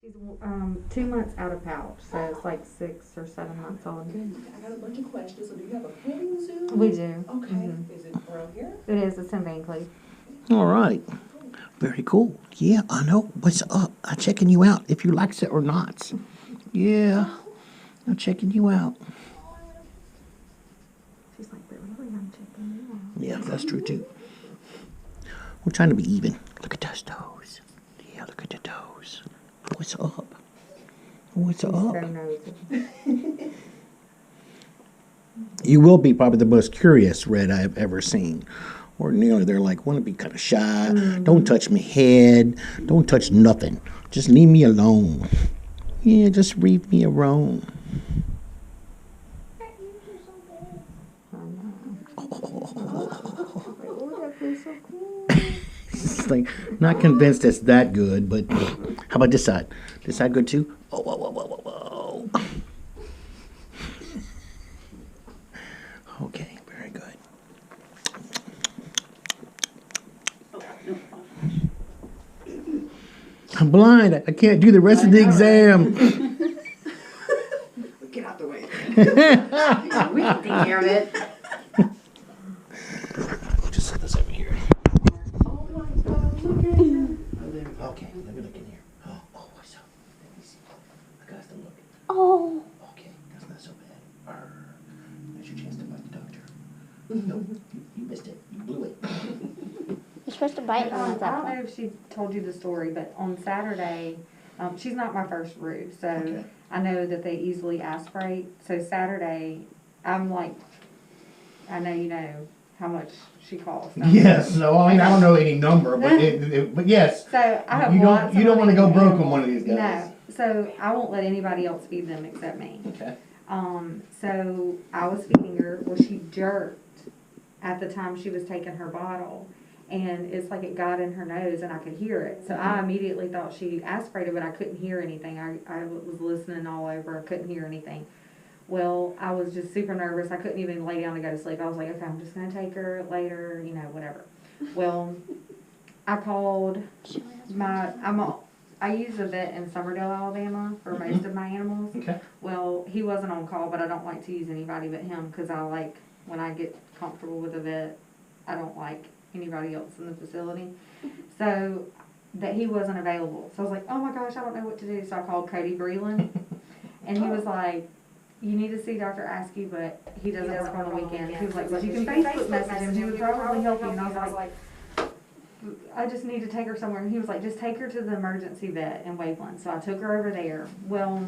She's 2 months out of pouch, so it's like 6 or 7 months old. I got a bunch of questions. So do you have a petting zoo? We do. Okay. Is it around here? It is. It's in Bankley. All right. Very cool. Yeah, I know. What's up? I'm checking you out if you likes it or not. Yeah, I'm checking you out. She's like, but really, I'm checking you out. Yeah, that's true too. We're trying to be even. Look at those toes. Yeah, look at the toes. What's up? What's She's up? so nosy. You will be probably the most curious red I've ever seen. Ordinarily, they're like, want to be kind of shy. Mm-hmm. Don't touch my head. Don't touch nothing. Just leave me alone. Yeah, just leave me alone. Oh, that feels so cool. It's like, not convinced it's that good, but how about this side? This side good too? Oh, whoa, whoa, whoa, whoa, whoa. Okay, very good. I'm blind. I can't do the rest of the exam. Get out the way. We can take care of it. Just set this over here. Oh my God, look at you. Okay, let me look in here. Oh, what's up? Let me see. I got to look. Oh. Okay, that's not so bad. There's your chance to bite the doctor. Nope, you missed it. You blew it. You're supposed to bite I them don't at that know point. if she told you the story, but on Saturday, she's not my first roux, so Okay. I know that they easily aspirate. So Saturday, I'm like, I know you know how much she costs. don't you? Yes, so I mean, I don't know any number, but but yes. So I have You lots don't of want to go money. broke on one of these guys. No, so I won't let anybody else feed them except me. Okay. So I was feeding her. Well, she jerked at the time she was taking her bottle, and it's like it got in her nose, and I could hear it. So I immediately thought she aspirated, but I couldn't hear anything. I was listening all over. I couldn't hear anything. Well, I was just super nervous. I couldn't even lay down to go to sleep. I was like, okay, I'm just gonna take her later, whatever. Well, I called I use a vet in Summerdale, Alabama for most of my animals. Okay. Well, he wasn't on call, but I don't like to use anybody but him because I like, when I get comfortable with a vet, I don't like anybody else in the facility. So that he wasn't available. So I was like, oh my gosh, I don't know what to do. So I called Cody Breland, and he was like, you need to see Dr. Askew, but he doesn't work on the weekends. He was like, well, you can Facebook message him. He would probably help you. And I was like, I just need to take her somewhere. And he was like, just take her to the emergency vet in Waveland. So I took her over there. Well,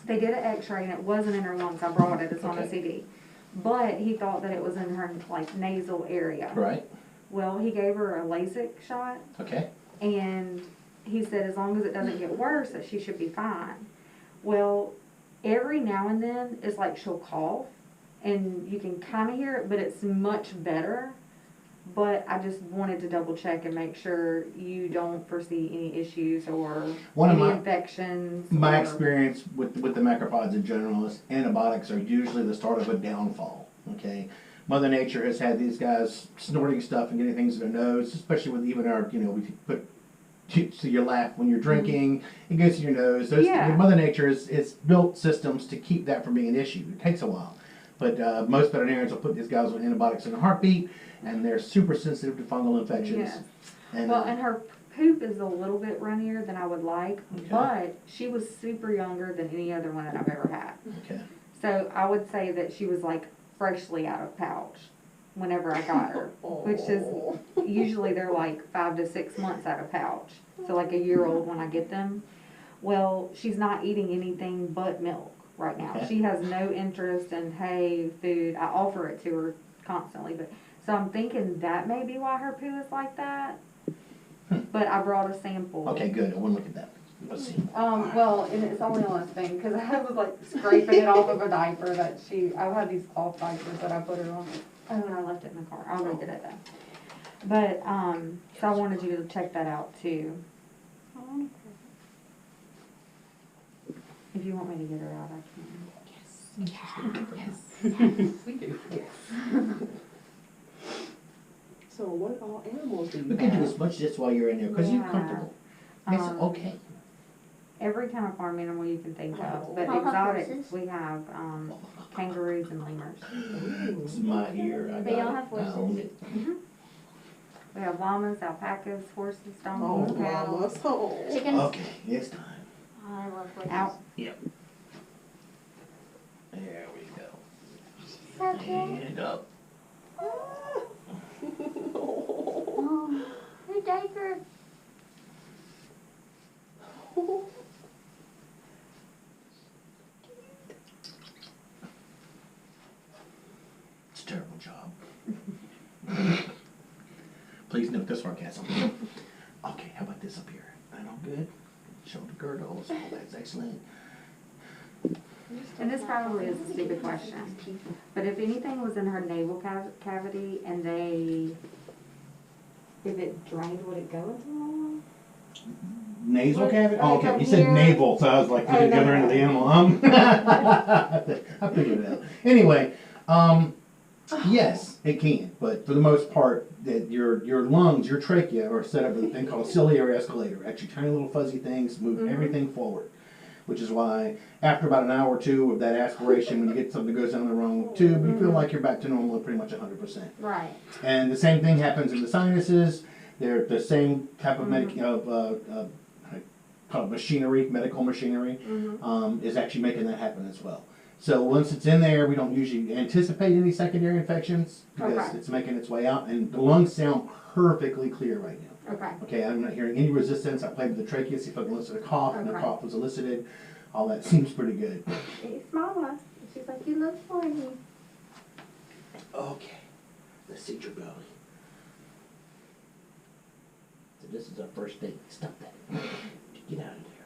they did an x-ray, and it wasn't in her lungs. I brought it. It's on a CD. But he thought that it was in her, like, nasal area. Right. Well, he gave her a LASIK shot, Okay. and he said as long as it doesn't get worse, that she should be fine. Well, every now and then, it's like she'll cough, and you can kind of hear it, but it's much better. But I just wanted to double check and make sure you don't foresee any issues or any infections. My experience with the macropods in general is antibiotics are usually the start of a downfall. Okay, Mother Nature has had these guys snorting stuff and getting things in their nose, especially with even our, we put to your lap when you're drinking. It goes to your nose. Mother Nature is built systems to keep that from being an issue. It takes a while, but most veterinarians will put these guys on antibiotics in a heartbeat, and they're super sensitive to fungal infections. Yes. And, and her poop is a little bit runnier than I would like, Okay. but she was super younger than any other one that I've ever had. Okay. So I would say that she was like freshly out of pouch whenever I got her, which is usually they're like 5 to 6 months out of pouch. So like a year old when I get them. Well, she's not eating anything but milk right now. Okay. She has no interest in hay, food. I offer it to her constantly, but so I'm thinking that may be why her poo is like that. But I brought a sample. Okay, good. I want to look at that. Let's see. Well, and it's only on this thing because I was like scraping it off of a diaper that I've had these cloth diapers that I put her on. Oh, and I left it in the car. I'll go get it then. But, so I wanted you to check that out too. If you want me to get her out, I can. Yes. We do. Yes. So what all animals do you We can do have? as much of this while you're in there because you're Yeah. comfortable. It's okay. every kind of farm animal you can think of, but I'll have exotics, horses. we have, kangaroos and lemurs. It's my ear, I But y'all got have it. I own horses. it. We have llamas, alpacas, horses, Oh, donkeys, cows. mama, so. Chickens. Okay, it's time. I love horses. Out. There we go. So cute. And up. Oh, her diaper. It's a terrible job. Please note the sarcasm. Okay, how about this up here? That all good? Shoulder girdles, all that's excellent. And this probably is a stupid question, but if anything was in her navel cavity and if it drained, would it go into the lung? Nasal What, cavity? Oh, like okay, up you said here? navel, so I was like, put it the other end of the animal. I figured it out. Anyway, yes, it can, but for the most part, that your lungs, your trachea, are set up with a thing called a ciliary escalator. Actually, tiny little fuzzy things move everything forward, which is why after about an hour or two of that aspiration, when you get something that goes down the wrong tube, you feel like you're back to normal at pretty much 100%. Right. And the same thing happens in the sinuses. They're the same type of machinery, medical machinery, is actually making that happen as well. So once it's in there, we don't usually anticipate any secondary infections because Okay. it's making its way out, and the lungs sound perfectly clear right now. Okay. Okay, I'm not hearing any resistance. I played with the trachea, see if I can elicit a cough, and the Okay. cough was elicited. All that seems pretty good. It's mama. She's like, you look funny. Okay, let's see your belly. So this is our first date. Stop that. Get out of there.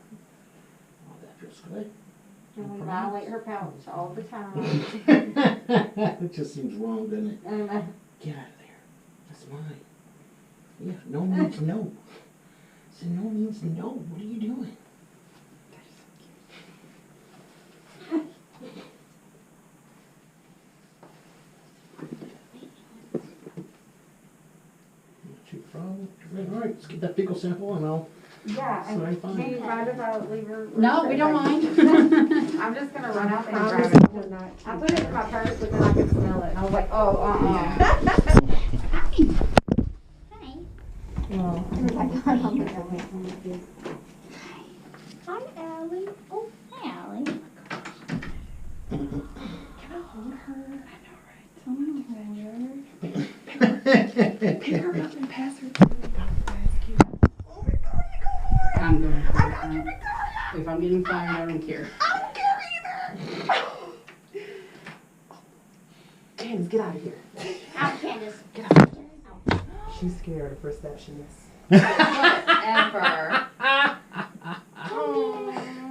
Oh, that feels good. And we violate her pouch all the time. It just seems wrong, doesn't it? And, Get out of there. That's mine. Yeah, no means no. So no means no. What are you doing? Not too problem. All right, let's get that fecal sample and I'll. yeah, Sorry, and fine. do you mind if I leave her? No, we don't mind. I'm just gonna run out there and Promise grab it. I will not I cheat put it in her. my purse, but then I could smell it, and I was like, oh, Hi. Well, Hi, Allie. Oh, hi, Allie. Can I hold her? Pick her up and pass her to me. That's cute. I'm going to. If I'm getting fired, I don't care. I don't care either. Candace, get out of here. Out, Candace. Get out of here. She's scared of receptionists. Whatever.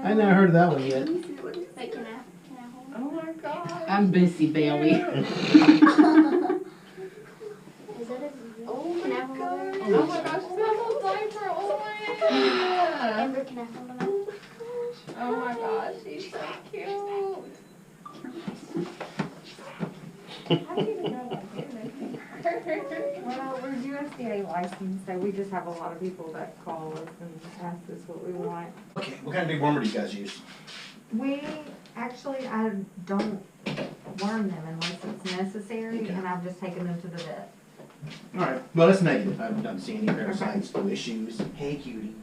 I never heard of that one yet. Wait, can I hold her? Oh my god. I'm Missy Bailey. Is that a Oh Can I my hold god. her? Oh my gosh, she's got a little diaper. Oh my god. Amber, can I hold them? Oh my gosh, she's so cute. How do you even know that? well, we're USDA licensed, so we just have a lot of people that call us and ask us what we want. Okay, what kind of big wormer do you guys use? We, actually, I don't worm them unless it's necessary, Okay. and I've just taken them to the vet. Alright, well, that's negative. I haven't seen any parasites, no issues. Hey, cutie.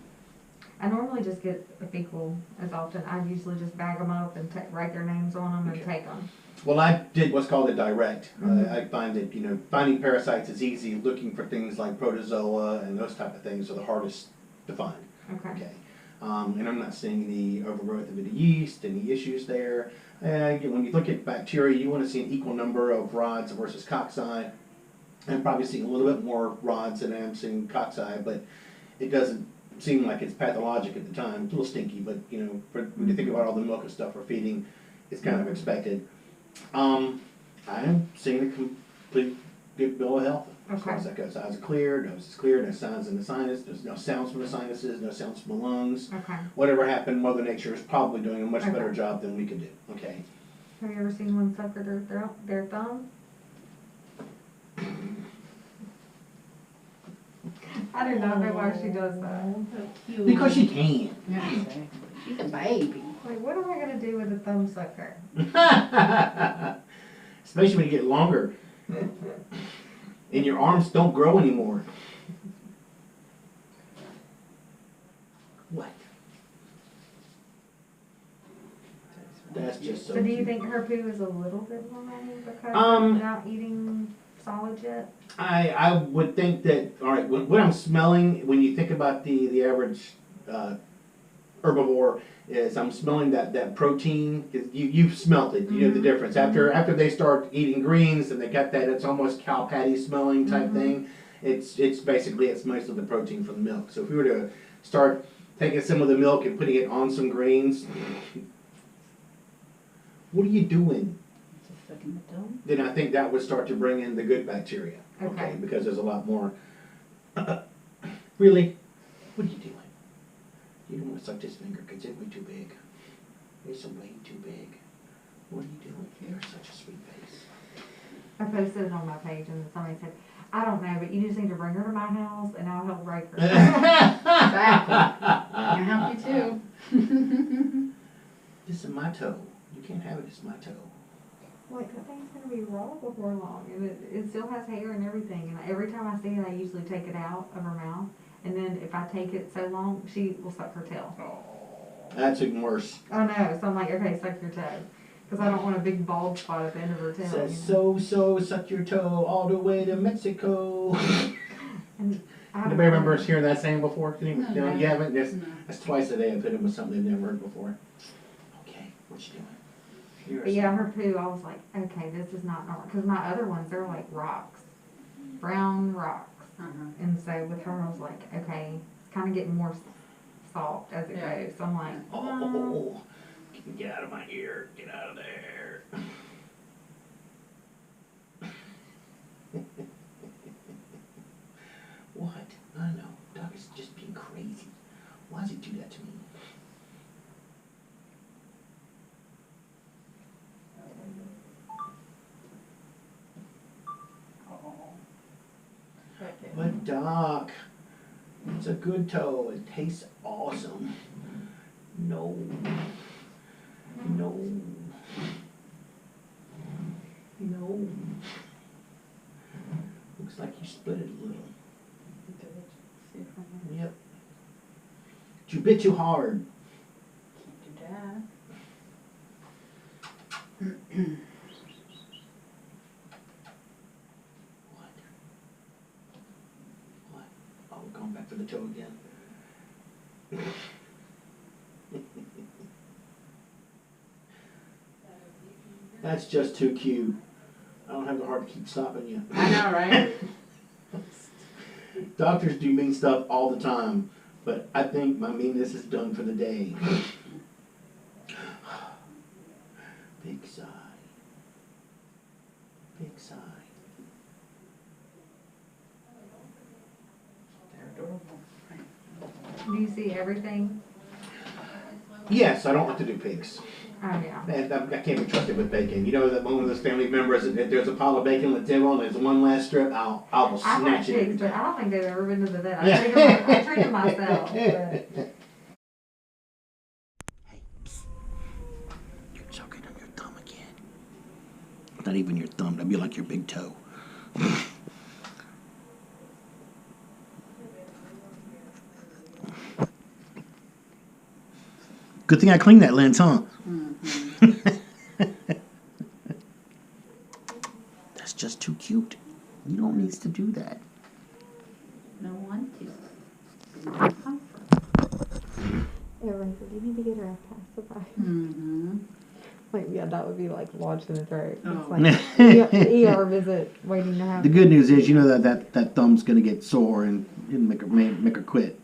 I normally just get a fecal as often. I usually just bag them up and write their names on them and Okay. take them. Well, I did what's called a direct. Mhm. I find that, finding parasites is easy. Looking for things like protozoa and those type of things are the hardest to find. Okay. Okay. And I'm not seeing any overgrowth of any yeast, any issues there. When you look at bacteria, you want to see an equal number of rods versus cocci. I'm probably seeing a little bit more rods than I'm seeing cocci, but it doesn't seem like it's pathologic at the time. It's a little stinky, but when you think about all the milk and stuff we're feeding, it's kind of expected. I'm seeing a complete good bill of health. As far as that goes, eyes are clear, nose is clear, no sounds in the sinus, there's no sounds from the sinuses, no sounds from the lungs. Okay. Whatever happened, Mother Nature is probably doing a much Okay. better job than we can do. Okay. Have you ever seen one sucker their thumb? I do not know why she does that. Because she can. Yeah. She's a baby. Like, what am I gonna do with a thumb sucker? Especially when you get longer. And your arms don't grow anymore. What? That's just so So do you cute. think her poo is a little bit long because Um, of not eating solids yet? I would think that, all right, what I'm smelling, when you think about the average herbivore, is I'm smelling that protein, 'cause you've smelt it, you know the difference. After they start eating greens and they got that, it's almost cow patty smelling type thing. It's basically, it's most of the protein from the milk. So if we were to start taking some of the milk and putting it on some greens, what are you doing? Just sucking the toe. Then I think that would start to bring in the good bacteria. Okay. Because there's a lot more. Really? What are you doing? You don't want to suck this finger because it's way too big. It's way too big. What are you doing? You're such a sweet face. I posted it on my page and somebody said, I don't know, but you just need to bring her to my house and I'll help break her. Exactly. I help you too. This is my toe. You can't have it. It's my toe. Like, that thing's gonna be raw before long, and it still has hair and everything, and every time I see it, I usually take it out of her mouth, and then if I take it so long, she will suck her tail. That's even worse. Oh no, so I'm like, okay, suck your toe, because I don't want a big bald spot at the end of her tail. Says you know? so, suck your toe all the way to Mexico. And I Anybody remember us hearing that saying before? No. You haven't? No. That's twice a day I put in with something they've never heard before. Okay, what you doing? But yeah, her poo, I was like, okay, this is not normal, because my other ones, they're like rocks, brown rocks. And so with her, I was like, okay, it's kind of getting more soft as it Yeah. goes. So I'm like, Oh, get out of my ear. Get out of there. What? I don't know. Doug is just being crazy. Why does he do that to me? But Doc, it's a good toe. It tastes awesome. No. No. No. Looks like you split it a little. Yep. You bit too hard. Can't do that. What? What? Oh, we're going back to the toe again. That's just too cute. I don't have the heart to keep stopping you. I know, right? Doctors do mean stuff all the time, but I think my meanness is done for the day. Big sigh. Big sigh. They're adorable. do you see everything? Yes, I don't like to do pigs. Oh, yeah. And I can't be trusted with bacon. You know that one of those family members, if there's a pile of bacon on the table and there's one last strip, I will I like snatch it. pigs, but I don't think they've ever been to the vet. I treat them myself. But Hey, psst. You're choking on your thumb again. Not even your thumb. That'd be like your big toe. Good thing I cleaned that lens, huh? That's just too cute. You don't need to do that. No one to. everyone said, you need to get her a pacifier. Mm-hmm. Like, yeah, that would be like lodged in the throat. Oh. It's like ER visit waiting to happen. The good news is, you know that thumb's gonna get sore and make her quit.